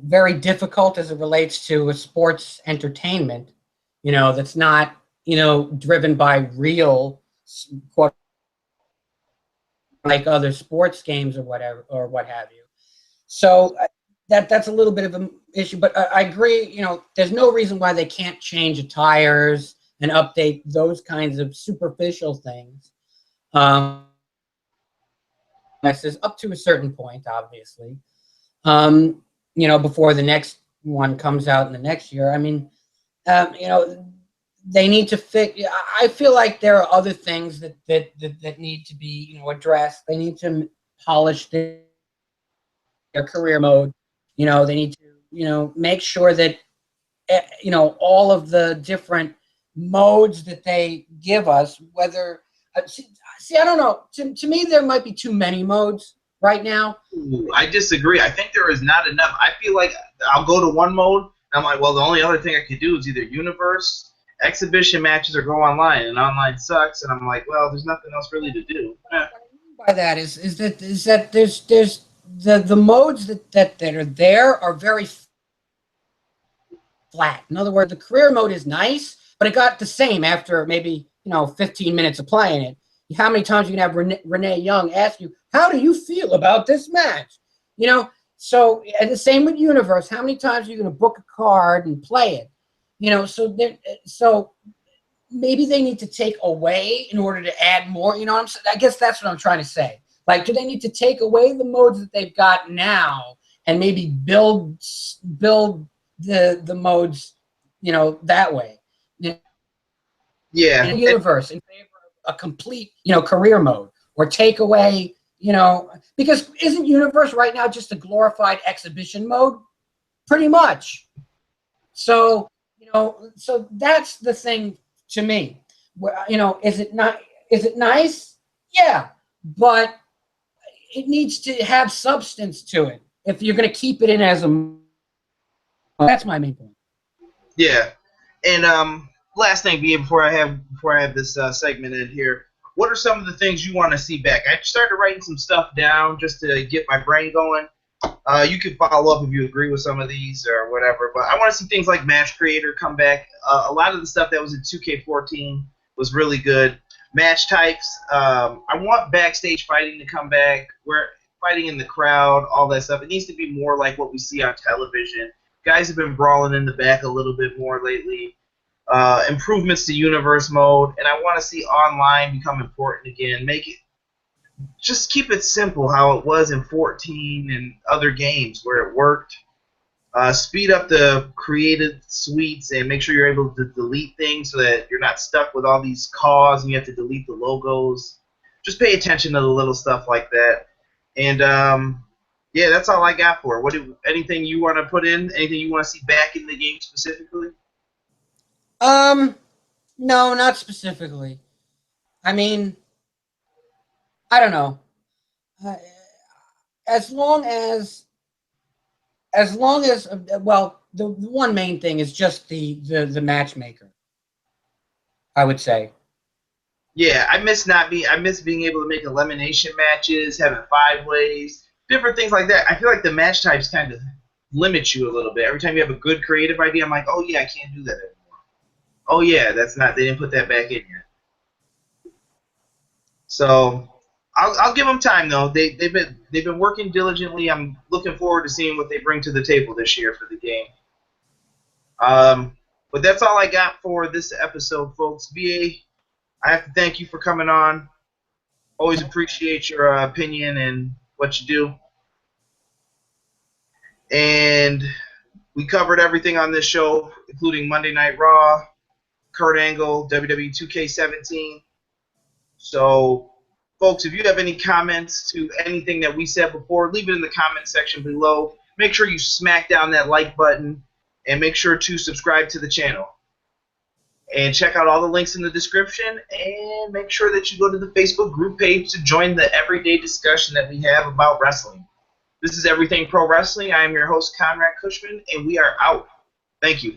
Speaker 2: very difficult as it relates to a sports entertainment. that's not, driven by real, quote, like other sports games or whatever, or what have you. So that's a little bit of an issue, but I agree. There's no reason why they can't change the tires and update those kinds of superficial things. This is up to a certain point, obviously. Before the next one comes out in the next year. I mean, they need to fix. I feel like there are other things that need to be, addressed. They need to polish their career mode. They need to, make sure that, all of the different modes that they give us, whether, see, I don't know. To me, there might be too many modes right now.
Speaker 1: Ooh, I disagree. I think there is not enough. I feel like I'll go to one mode, and I'm like, well, the only other thing I could do is either universe, exhibition matches, or go online, and online sucks. And I'm like, well, there's nothing else really to do.
Speaker 2: What I mean by that is that there's the modes that are there are very flat. In other words, the career mode is nice, but it got the same after maybe 15 minutes of playing it. How many times you can have Renee Young ask you, how do you feel about this match? So, and the same with Universe. How many times are you going to book a card and play it? So maybe they need to take away in order to add more. I guess that's what I'm trying to say. Like, do they need to take away the modes that they've got now and maybe build the modes, that way?
Speaker 1: Yeah.
Speaker 2: In Universe in favor of a complete, career mode, or take away, because isn't Universe right now just a glorified exhibition mode? Pretty much. So, so that's the thing to me. Where, is it nice? Yeah, but it needs to have substance to it if you're going to keep it in as a. That's my main point.
Speaker 1: Yeah, and last thing, before I have this segment in here, what are some of the things you want to see back? I started writing some stuff down just to get my brain going. You can follow up if you agree with some of these or whatever, but I want to see things like Match Creator come back. A lot of the stuff that was in 2K14 was really good. Match types. I want backstage fighting to come back, where fighting in the crowd, all that stuff. It needs to be more like what we see on television. Guys have been brawling in the back a little bit more lately. Improvements to universe mode, and I want to see online become important again. Just keep it simple how it was in 14 and other games where it worked. Speed up the creative suites and make sure you're able to delete things so that you're not stuck with all these calls and you have to delete the logos. Just pay attention to the little stuff like that. And yeah, that's all I got for it. Anything you want to put in? Anything you want to see back in the game specifically?
Speaker 2: No, not specifically. I mean, I don't know. As long as well, the one main thing is just the matchmaker, I would say.
Speaker 1: Yeah, I miss being able to make elimination matches, having 5-ways, different things like that. I feel like the match types kind of limit you a little bit. Every time you have a good creative idea, I'm like, oh yeah, I can't do that anymore. Oh yeah, they didn't put that back in yet. So I'll give them time though. They've been working diligently. I'm looking forward to seeing what they bring to the table this year for the game. But that's all I got for this episode, folks. VA, I have to thank you for coming on. Always appreciate your opinion and what you do. And we covered everything on this show, including Monday Night Raw, Kurt Angle, WWE2K17. So, folks, if you have any comments to anything that we said before, leave it in the comment section below. Make sure you smack down that like button, and make sure to subscribe to the channel. And check out all the links in the description, and make sure that you go to the Facebook group page to join the everyday discussion that we have about wrestling. This is Everything Pro Wrestling. I am your host, Conrad Cushman, and we are out. Thank you.